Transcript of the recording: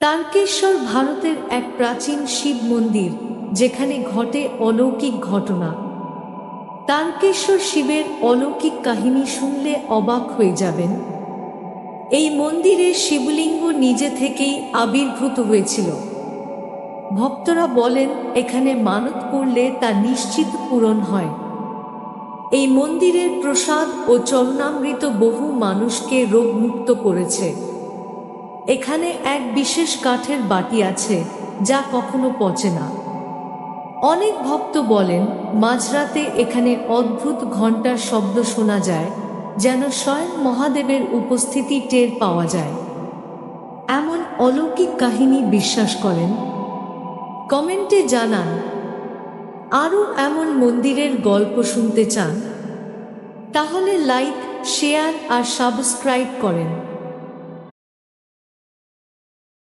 তারকেশ্বর ভারতের এক প্রাচীন শিব মন্দির, যেখানে ঘটে অলৌকিক ঘটনা। তারকেশ্বর শিবের অলৌকিক কাহিনী শুনলে অবাক হয়ে যাবেন। এই মন্দিরে শিবলিঙ্গ নিজে থেকেই আবির্ভূত হয়েছিল। ভক্তরা বলেন এখানে মানত করলে তা নিশ্চিত পূরণ হয়। এই মন্দিরের প্রসাদ ও চরণামৃত বহু মানুষকে রোগমুক্ত করেছে। এখানে এক বিশেষ কাঠের বাটি আছে, যা কখনো পচে না। অনেক ভক্ত বলেন মাঝরাতে এখানে অদ্ভুত ঘণ্টার শব্দ শোনা যায়, যেন স্বয়ং মহাদেবের উপস্থিতি টের পাওয়া যায়। এমন অলৌকিক কাহিনী বিশ্বাস করেন? কমেন্টে জানান। আরও এমন মন্দিরের গল্প শুনতে চান? তাহলে লাইক, শেয়ার আর সাবস্ক্রাইব করেন।